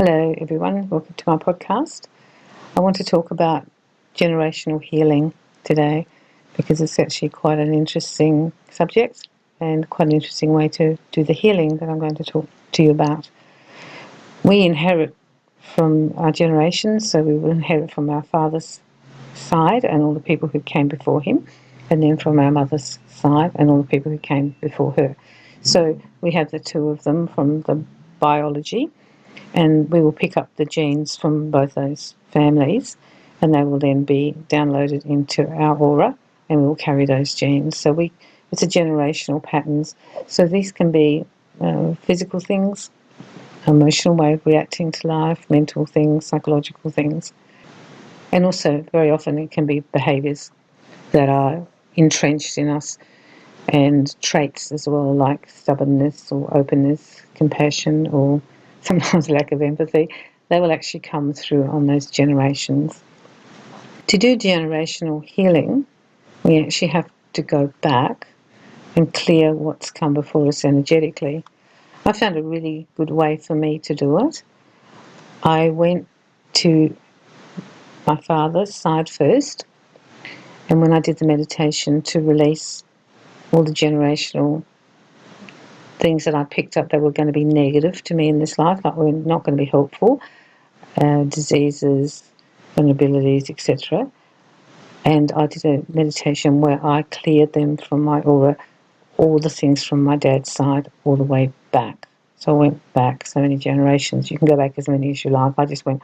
Hello everyone, welcome to my podcast. I want to talk about generational healing today because it's actually quite an interesting subject and quite an interesting way to do the healing that I'm going to talk to you about. We inherit from our generations, so we will inherit from our father's side and all the people who came before him, and then from our mother's side and all the people who came before her. So we have the two of them from the biology, and we will pick up the genes from both those families, and they will then be downloaded into our aura, and we will carry those genes. So it's a generational patterns. So these can be physical things, emotional way of reacting to life, mental things, psychological things, and also very often it can be behaviours that are entrenched in us, and traits as well, like stubbornness or openness, compassion, or sometimes lack of empathy. They will actually come through on those generations. To do generational healing, we actually have to go back and clear what's come before us energetically. I found a really good way for me to do it. I went to my father's side first, and when I did the meditation to release all the generational things that I picked up that were going to be negative to me in this life, like were not going to be helpful, diseases, vulnerabilities, etc. And I did a meditation where I cleared them from my aura, all the things from my dad's side, all the way back. So I went back so many generations. You can go back as many as you like. I just went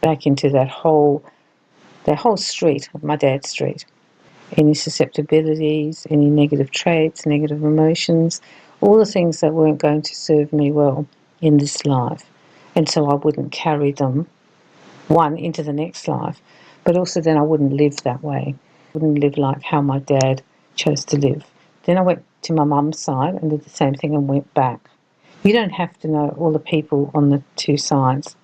back into that whole street, my dad's street. Any susceptibilities, any negative traits, negative emotions, all the things that weren't going to serve me well in this life. And so I wouldn't carry them, one, into the next life, but also then I wouldn't live that way. I wouldn't live like how my dad chose to live. Then I went to my mum's side and did the same thing and went back. You don't have to know all the people on the two sides.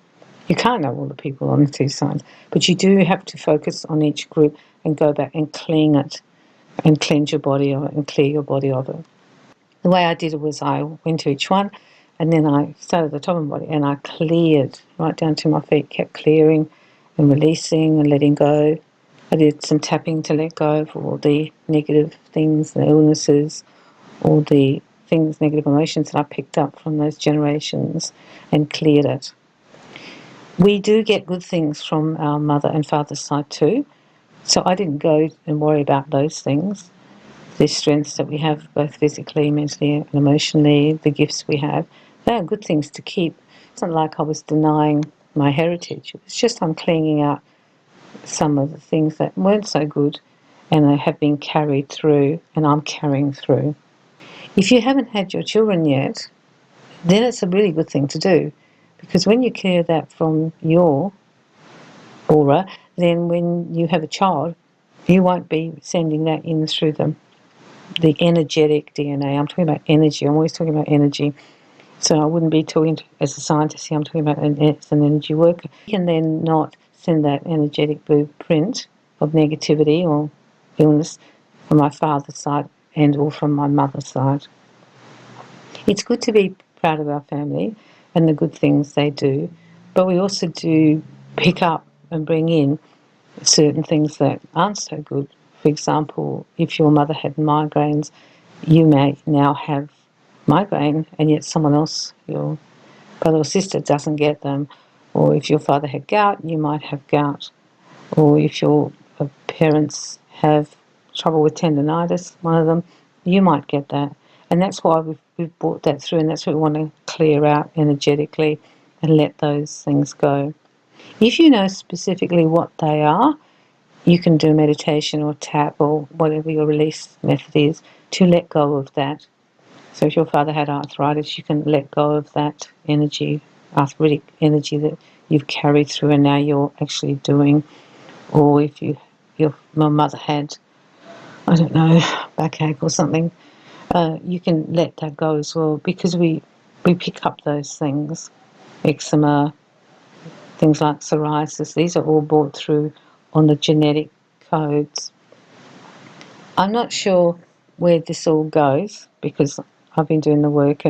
You can't know all the people on the two sides, but you do have to focus on each group and go back and clean it and cleanse your body of it and clear your body of it. The way I did it was I went to each one, and then I started at the top of my body and I cleared right down to my feet, kept clearing and releasing and letting go. I did some tapping to let go of all the negative things, the illnesses, all the things, negative emotions that I picked up from those generations, and cleared it. We do get good things from our mother and father's side too. So I didn't go and worry about those things, the strengths that we have both physically, mentally and emotionally, the gifts we have. They are good things to keep. It's not like I was denying my heritage. It's just I'm cleaning out some of the things that weren't so good and they have been carried through and I'm carrying through. If you haven't had your children yet, then it's a really good thing to do, because when you clear that from your aura, then when you have a child, you won't be sending that in through the energetic DNA. I'm talking about energy. I'm always talking about energy. So I wouldn't be talking as a scientist here. I'm talking about as an energy worker. You can then not send that energetic blueprint of negativity or illness from my father's side and or from my mother's side. It's good to be proud of our family and the good things they do, but we also do pick up and bring in certain things that aren't so good. For example, if your mother had migraines, you may now have migraine, and yet someone else, your brother or sister, doesn't get them. Or if your father had gout, you might have gout. Or if your parents have trouble with tendinitis, one of them, you might get that. And that's why we've brought that through, and that's what we want to clear out energetically and let those things go. If you know specifically what they are, you can do meditation or tap or whatever your release method is to let go of that. So if your father had arthritis, you can let go of that energy, arthritic energy that you've carried through and now you're actually doing. Or if my mother had, I don't know, backache or something, you can let that go as well, because we pick up those things. Eczema, things like psoriasis, these are all brought through on the genetic codes. I'm not sure where this all goes because I've been doing the work,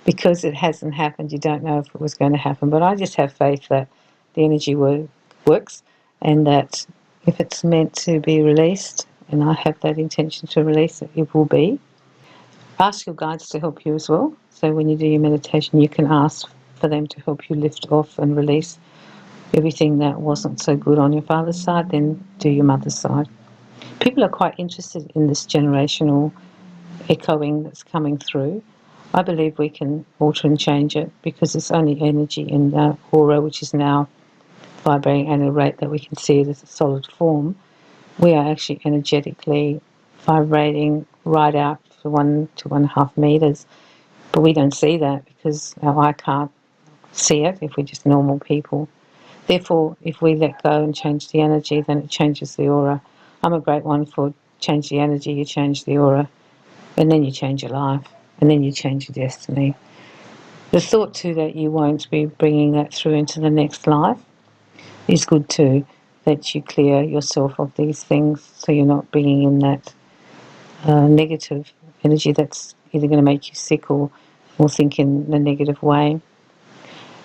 because it hasn't happened, you don't know if it was going to happen. But I just have faith that the energy works, and that if it's meant to be released, and I have that intention to release it, it will be. Ask your guides to help you as well. So when you do your meditation, you can ask for them to help you lift off and release everything that wasn't so good on your father's side, then do your mother's side. People are quite interested in this generational echoing that's coming through. I believe we can alter and change it because it's only energy in the aura, which is now vibrating at a rate that we can see it as a solid form. We are actually energetically vibrating right out for 1 to 1.5 meters, but we don't see that because our eye can't see it if we're just normal people. Therefore, if we let go and change the energy, then it changes the aura. I'm a great one for change the energy, you change the aura, and then you change your life, and then you change your destiny. The thought too that you won't be bringing that through into the next life is good too, that you clear yourself of these things so you're not bringing in that negative energy that's either going to make you sick or think in a negative way.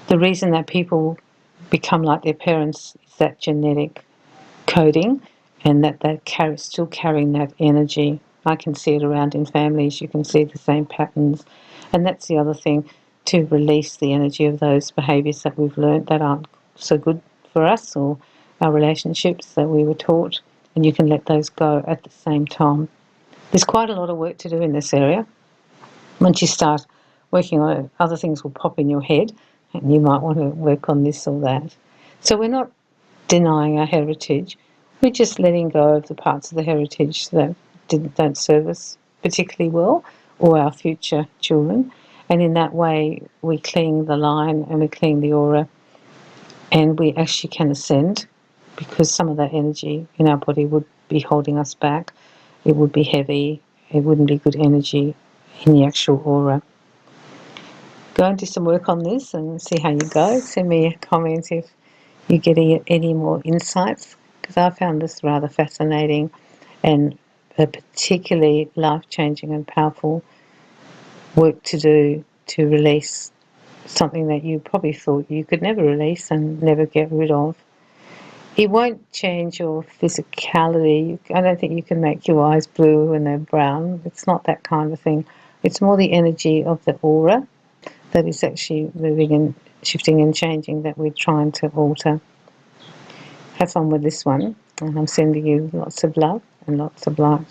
The reason that people become like their parents is that genetic coding, and that they're still carrying that energy. I can see it around in families. You can see the same patterns. And that's the other thing, to release the energy of those behaviours that we've learnt that aren't so good for us, or our relationships that we were taught, and you can let those go at the same time. There's quite a lot of work to do in this area. Once you start working on it, other things will pop in your head, and you might want to work on this or that. So we're not denying our heritage. We're just letting go of the parts of the heritage that don't serve us particularly well, or our future children. And in that way, we clean the line and we clean the aura, and we actually can ascend, because some of that energy in our body would be holding us back. It would be heavy. It wouldn't be good energy in the actual aura. Go and do some work on this and see how you go. Send me a comment if you get any more insights, because I found this rather fascinating and a particularly life-changing and powerful work to do to release something that you probably thought you could never release and never get rid of. It won't change your physicality. I don't think you can make your eyes blue when they're brown. It's not that kind of thing. It's more the energy of the aura that is actually moving and shifting and changing that we're trying to alter. Have fun with this one, and I'm sending you lots of love and lots of light.